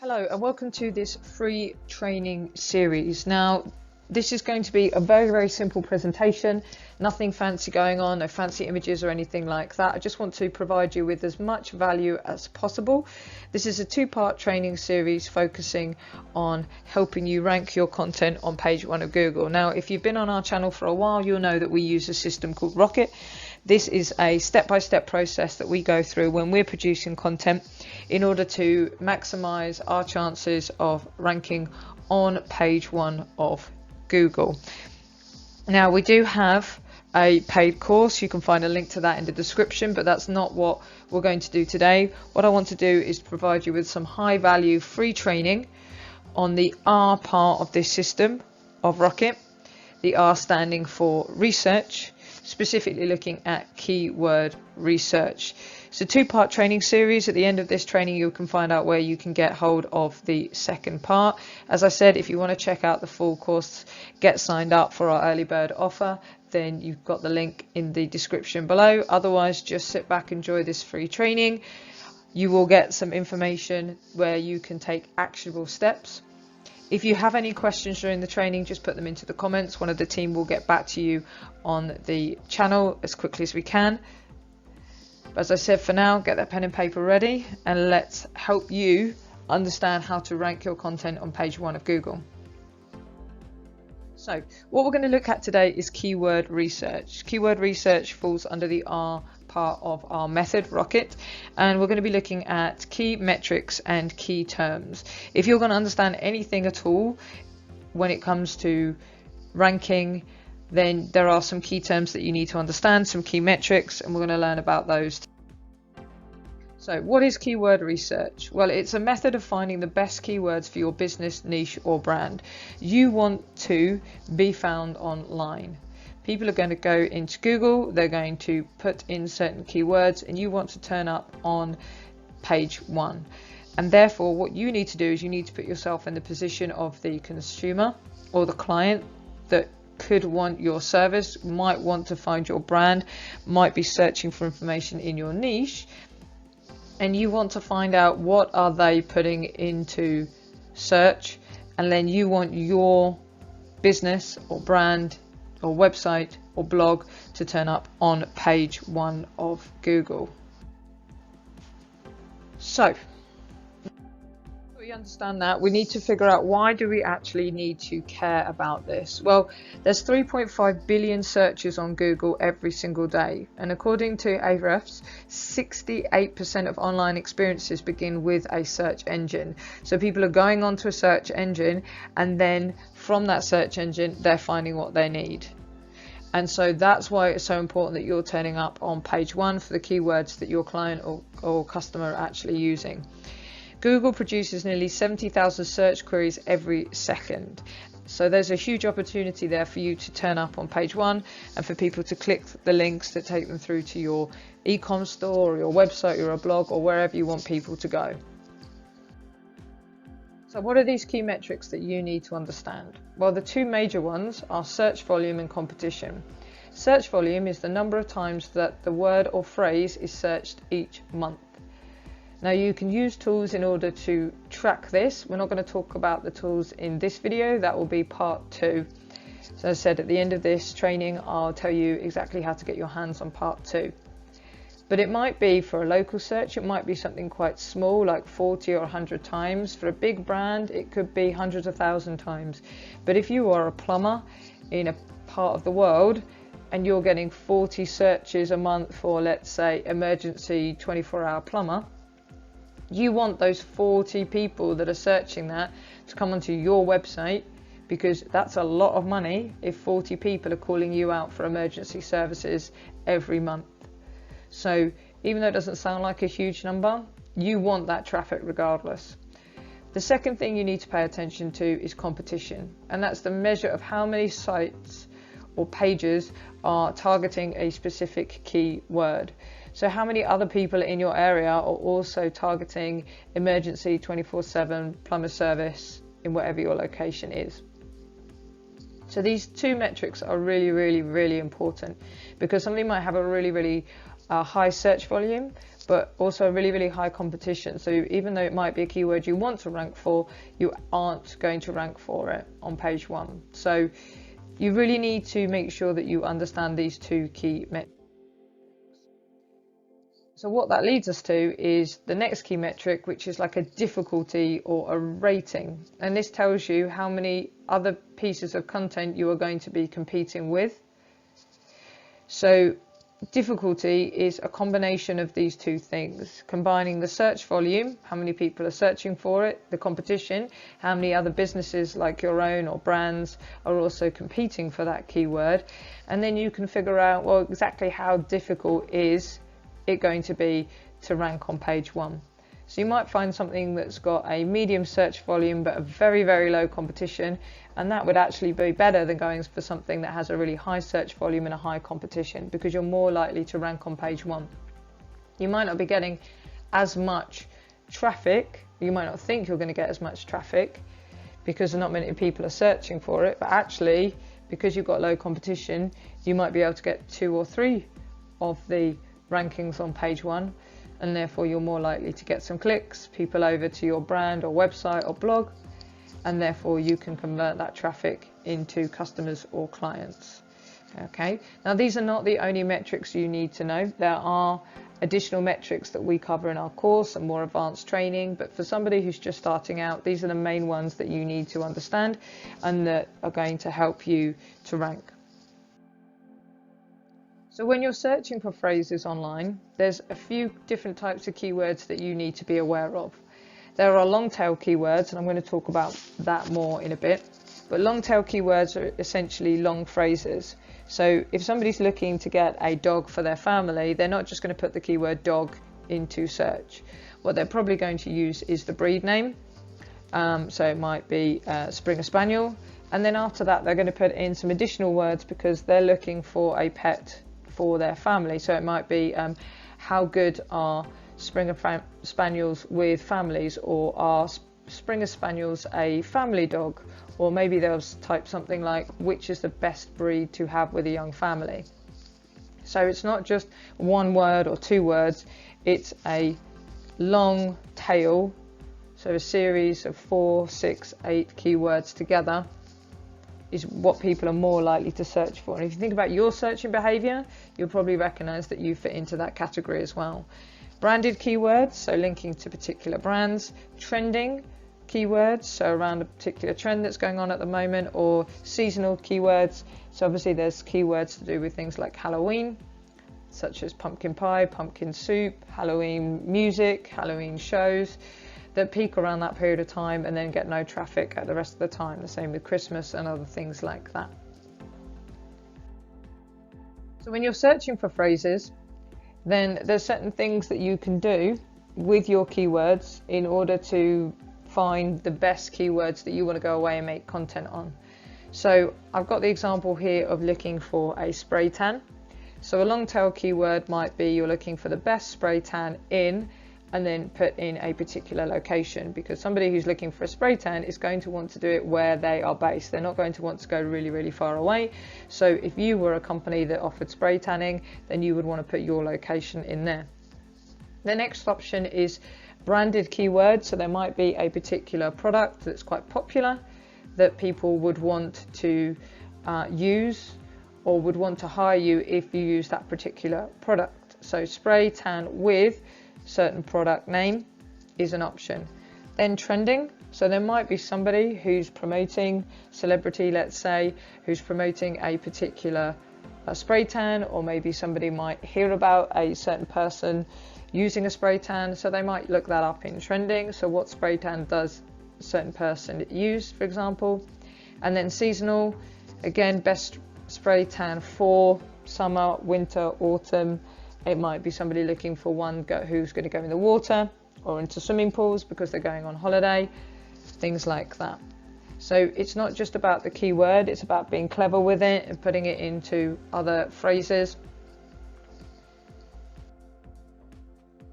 Hello and welcome to this free training series. Now this is going to be a very simple presentation, nothing fancy going on, no fancy images or anything like that. I just want to provide you with as much value as possible. This is a two-part training series focusing on helping you rank your content on page 1 of Google. Now if you've been on our channel for a while, you'll know that we use a system called Rocket. This is a step-by-step process that we go through when we're producing content in order to maximize our chances of ranking on page 1 of Google. Now we do have a paid course. You can find a link to that in the description, but that's not what we're going to do today. What I want to do is provide you with some high value free training on the R part of this system of Rocket, the R standing for research, specifically looking at keyword research. It's a two-part training series. At the end of this training you can find out where you can get hold of the second part. As I said, if you want to check out the full course, get signed up for our early bird offer, then you've got the link in the description below. Otherwise, just sit back, enjoy this free training. You will get some information where you can take actionable steps. If you have any questions during the training, just put them into the comments. One of the team will get back to you on the channel as quickly as we can. But as I said, for now, get that pen and paper ready and let's help you understand how to rank your content on page 1 of Google. So what we're going to look at today is keyword research. Keyword research falls under the R part of our method, Rocket, and we're going to be looking at key metrics and key terms. If you're going to understand anything at all when it comes to ranking, then there are some key terms that you need to understand, some key metrics, and we're going to learn about those. So what is keyword research? Well, it's a method of finding the best keywords for your business, niche or brand. You want to be found online. People are going to go into Google, they're going to put in certain keywords, and you want to turn up on page 1. And therefore what you need to do is you need to put yourself in the position of the consumer or the client that could want your service, might want to find your brand, might be searching for information in your niche, and you want to find out what are they putting into search, and then you want your business or brand or website or blog to turn up on page 1 of Google. So we understand that, we need to figure out why do we actually need to care about this. Well, there's 3.5 billion searches on Google every single day, and according to Ahrefs, 68% of online experiences begin with a search engine. So people are going onto a search engine, and then from that search engine they're finding what they need. And so that's why it's so important that you're turning up on page 1 for the keywords that your client or customer are actually using. Google produces nearly 70,000 search queries every second. So there's a huge opportunity there for you to turn up on page 1 and for people to click the links that take them through to your e-com store or your website or a blog or wherever you want people to go. So what are these key metrics that you need to understand? Well, the two major ones are search volume and competition. Search volume is the number of times that the word or phrase is searched each month. Now you can use tools in order to track this. We're not going to talk about the tools in this video, that will be part 2. So as I said, at the end of this training I'll tell you exactly how to get your hands on part 2. But it might be for a local search, it might be something quite small like 40 or 100 times. For a big brand it could be hundreds of thousand times. But if you are a plumber in a part of the world and you're getting 40 searches a month for, let's say, emergency 24-hour plumber, you want those 40 people that are searching that to come onto your website, because that's a lot of money if 40 people are calling you out for emergency services every month. So even though it doesn't sound like a huge number, you want that traffic regardless. The second thing you need to pay attention to is competition, and that's the measure of how many sites or pages are targeting a specific keyword. So how many other people in your area are also targeting emergency 24/7 plumber service in whatever your location is. So these two metrics are really important, because somebody might have a really high search volume, but also really, really high competition. So even though it might be a keyword you want to rank for, you aren't going to rank for it on page 1. So you really need to make sure that you understand these two key metrics. So what that leads us to is the next key metric, which is like a difficulty or a rating. And this tells you how many other pieces of content you are going to be competing with. So difficulty is a combination of these two things, combining the search volume, how many people are searching for it, the competition, how many other businesses like your own or brands are also competing for that keyword. And then you can figure out, well, exactly how difficult is it going to be to rank on page 1. So you might find something that's got a medium search volume but a very, very low competition, and that would actually be better than going for something that has a really high search volume and a high competition, because you're more likely to rank on page 1. You might not be getting as much traffic, you might not think you're going to get as much traffic because not many people are searching for it, but actually because you've got low competition, you might be able to get 2 or 3 of the rankings on page 1, and therefore you're more likely to get some clicks, people over to your brand or website or blog, and therefore you can convert that traffic into customers or clients. Okay, now these are not the only metrics you need to know. There are additional metrics that we cover in our course and more advanced training, but for somebody who's just starting out, these are the main ones that you need to understand and that are going to help you to rank. So when you're searching for phrases online, there's a few different types of keywords that you need to be aware of. There are long tail keywords, and I'm going to talk about that more in a bit, but long tail keywords are essentially long phrases. So if somebody's looking to get a dog for their family, they're not just going to put the keyword dog into search. What they're probably going to use is the breed name. So it might be Springer Spaniel, and then after that they're going to put in some additional words because they're looking for a pet for their family. So it might be how good are Springer Spaniels with families, or are Springer Spaniels a family dog, or maybe they'll type something like which is the best breed to have with a young family. So it's not just one word or 2 words, it's a long tail, so a series of 4, 6, 8 keywords together is what people are more likely to search for. And if you think about your searching behavior, you'll probably recognize that you fit into that category as well. Branded keywords, so linking to particular brands. Trending keywords, so around a particular trend that's going on at the moment. Or seasonal keywords, so obviously there's keywords to do with things like Halloween, such as pumpkin pie, pumpkin soup, Halloween music, Halloween shows, that peak around that period of time and then get no traffic at the rest of the time. The same with Christmas and other things like that. So when you're searching for phrases, then there's certain things that you can do with your keywords in order to find the best keywords that you want to go away and make content on. So I've got the example here of looking for a spray tan. So a long tail keyword might be you're looking for the best spray tan in, and then put in a particular location, because somebody who's looking for a spray tan is going to want to do it where they are based. They're not going to want to go really, really far away. So if you were a company that offered spray tanning, then you would want to put your location in there. The next option is branded keywords. So there might be a particular product that's quite popular that people would want to use, or would want to hire you if you use that particular product. So spray tan with certain product name is an option. Then trending, so there might be somebody who's promoting, celebrity let's say, who's promoting a particular spray tan, or maybe somebody might hear about a certain person using a spray tan, so they might look that up in trending. So what spray tan does a certain person use, for example. And then seasonal, again, best spray tan for summer, winter, autumn. It might be somebody looking for one who's going to go in the water or into swimming pools because they're going on holiday, things like that. So it's not just about the keyword, it's about being clever with it and putting it into other phrases.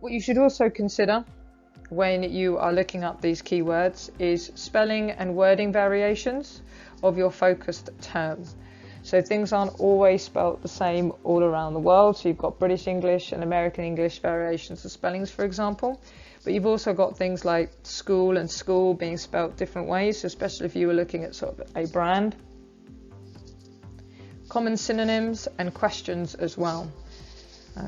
What you should also consider when you are looking up these keywords is spelling and wording variations of your focused term. So things aren't always spelt the same all around the world. So you've got British English and American English variations of spellings, for example. But you've also got things like school and school being spelt different ways, especially if you were looking at sort of a brand. Common synonyms and questions as well.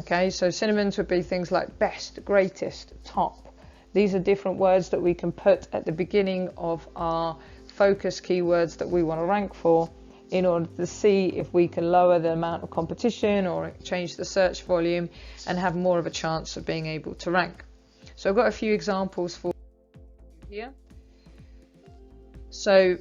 Okay, so synonyms would be things like best, greatest, top. These are different words that we can put at the beginning of our focus keywords that we want to rank for in order to see if we can lower the amount of competition or change the search volume and have more of a chance of being able to rank. So I've got a few examples for you here. So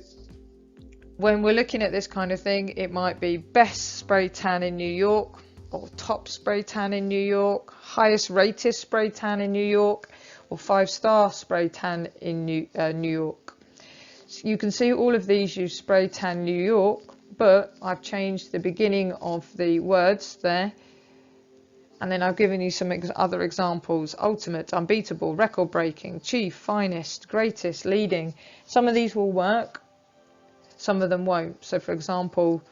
when we're looking at this kind of thing, it might be best spray tan in New York, or top spray tan in New York, highest rated spray tan in New York, or 5-star spray tan in New York. So you can see all of these use spray tan New York, but I've changed the beginning of the words there, and then I've given you some other examples: ultimate, unbeatable, record breaking, chief, finest, greatest, leading. Some of these will work, some of them won't. So for example,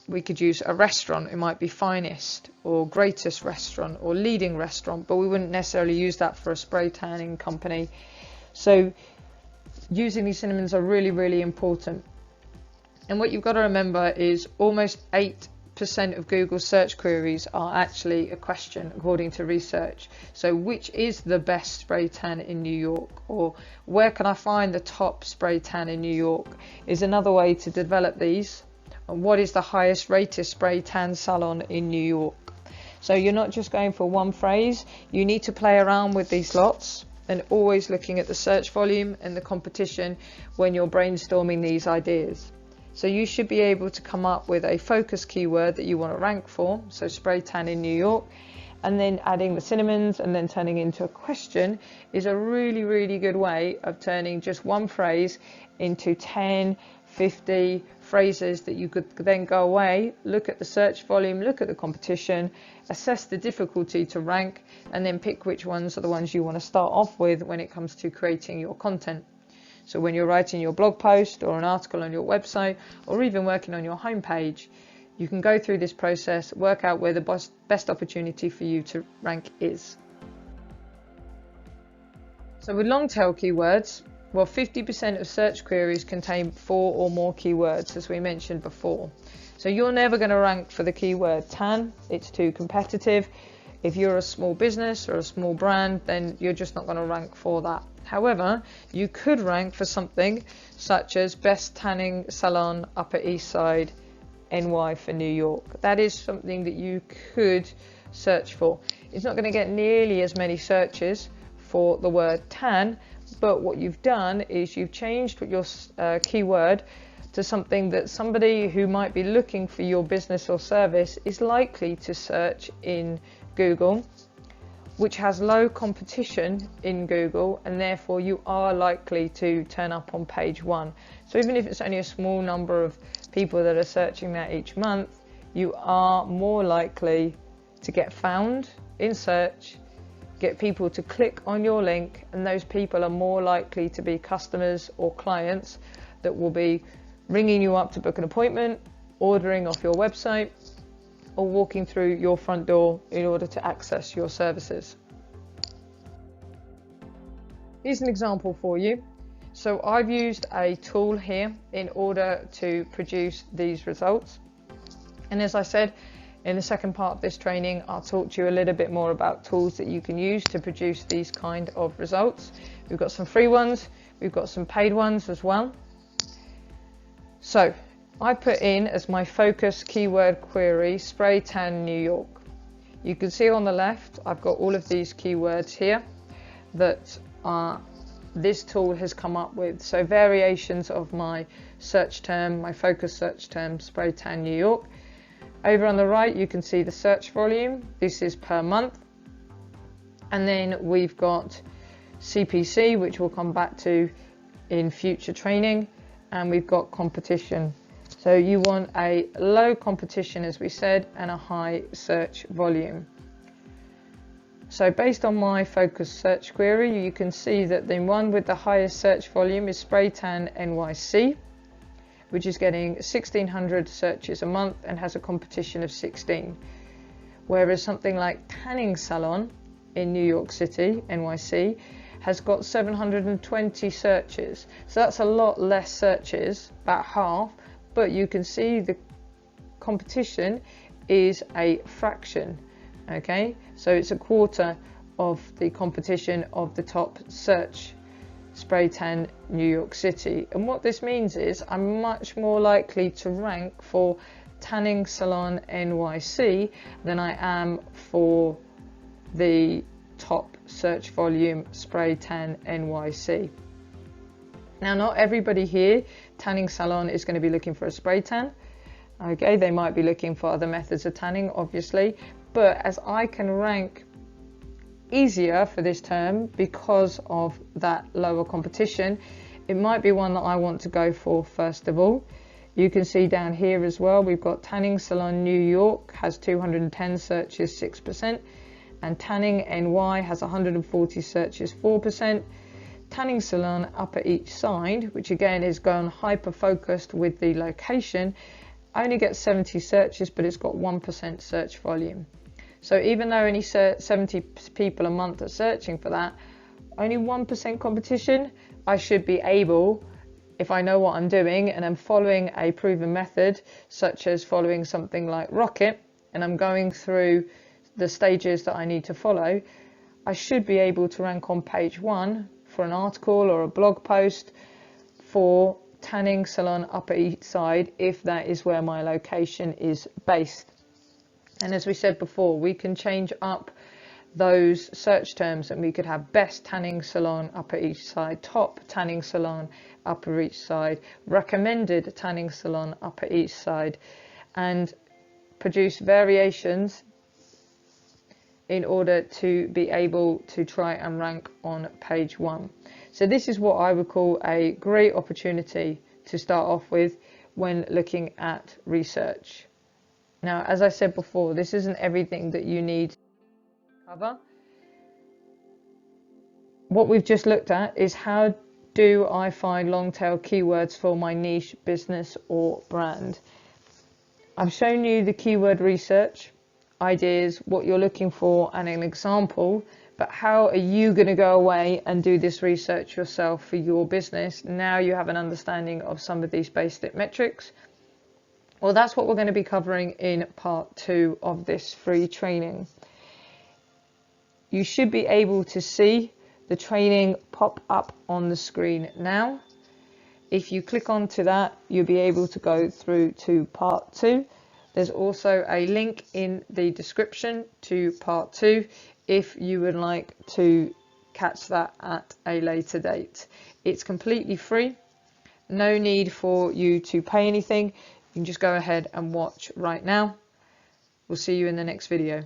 we could use a restaurant. It might be finest or greatest restaurant or leading restaurant, but we wouldn't necessarily use that for a spray tanning company. So using these synonyms are really, really important. And what you've got to remember is almost 8% of Google search queries are actually a question, according to research. So which is the best spray tan in New York, or where can I find the top spray tan in New York, is another way to develop these. And what is the highest rated spray tan salon in New York? So you're not just going for one phrase, you need to play around with these lots and always looking at the search volume and the competition when you're brainstorming these ideas. So you should be able to come up with a focus keyword that you want to rank for, so spray tan in New York, and then adding the synonyms and then turning into a question is a really, really good way of turning just one phrase into 10, 50 phrases that you could then go away, look at the search volume, look at the competition, assess the difficulty to rank, and then pick which ones are the ones you want to start off with when it comes to creating your content. So when you're writing your blog post or an article on your website, or even working on your homepage, you can go through this process, work out where the best opportunity for you to rank is. So with long tail keywords, well, 50% of search queries contain 4 or more keywords, as we mentioned before. So you're never going to rank for the keyword tan. It's too competitive. If you're a small business or a small brand, then you're just not going to rank for that. However, you could rank for something such as best tanning salon Upper East Side NY for New York. That is something that you could search for. It's not going to get nearly as many searches for the word tan, but what you've done is you've changed your keyword to something that somebody who might be looking for your business or service is likely to search in Google, which has low competition in Google, and therefore you are likely to turn up on page 1. So even if it's only a small number of people that are searching that each month, you are more likely to get found in search, get people to click on your link, and those people are more likely to be customers or clients that will be ringing you up to book an appointment, ordering off your website, or walking through your front door in order to access your services. Here's an example for you. So I've used a tool here in order to produce these results. And as I said, in the second part of this training, I'll talk to you a little bit more about tools that you can use to produce these kind of results. We've got some free ones, we've got some paid ones as well. So I put in as my focus keyword query, spray tan New York. You can see on the left, I've got all of these keywords here that this tool has come up with. So variations of my search term, my focus search term, spray tan New York. Over on the right, you can see the search volume. This is per month. And then we've got CPC, which we'll come back to in future training. And we've got competition. So you want a low competition, as we said, and a high search volume. So based on my focus search query, you can see that the one with the highest search volume is spray tan NYC. which is getting 1,600 searches a month and has a competition of 16. Whereas something like Tanning Salon in New York City, NYC, has got 720 searches. So that's a lot less searches, about half, but you can see the competition is a fraction. Okay, so it's a quarter of the competition of the top search spray tan New York City. And what this means is I'm much more likely to rank for Tanning Salon NYC than I am for the top search volume spray tan NYC. Now, not everybody here, Tanning Salon, is going to be looking for a spray tan. Okay, they might be looking for other methods of tanning, obviously, but as I can rank easier for this term because of that lower competition, it might be one that I want to go for first of all. You can see down here as well, we've got Tanning Salon New York has 210 searches, 6%, and Tanning NY has 140 searches, 4%. Tanning Salon Upper East Side, which again is gone hyper focused with the location, only gets 70 searches, but it's got 1% search volume. So even though only 70 people a month are searching for that, only 1% competition, I should be able, if I know what I'm doing and I'm following a proven method, such as following something like Rocket, and I'm going through the stages that I need to follow, I should be able to rank on page 1 for an article or a blog post for Tanning Salon Upper East Side, if that is where my location is based. And as we said before, we can change up those search terms, and we could have best tanning salon Upper East Side, top tanning salon Upper East Side, recommended tanning salon Upper East Side, and produce variations in order to be able to try and rank on page 1. So this is what I would call a great opportunity to start off with when looking at research. Now, as I said before, this isn't everything that you need to cover. What we've just looked at is how do I find long tail keywords for my niche business or brand. I've shown you the keyword research ideas, what you're looking for, and an example, but how are you going to go away and do this research yourself for your business? Now you have an understanding of some of these basic metrics. Well, that's what we're going to be covering in part 2 of this free training. You should be able to see the training pop up on the screen now. If you click onto that, you'll be able to go through to part 2. There's also a link in the description to part 2 if you would like to catch that at a later date. It's completely free. No need for you to pay anything. You can just go ahead and watch right now. We'll see you in the next video.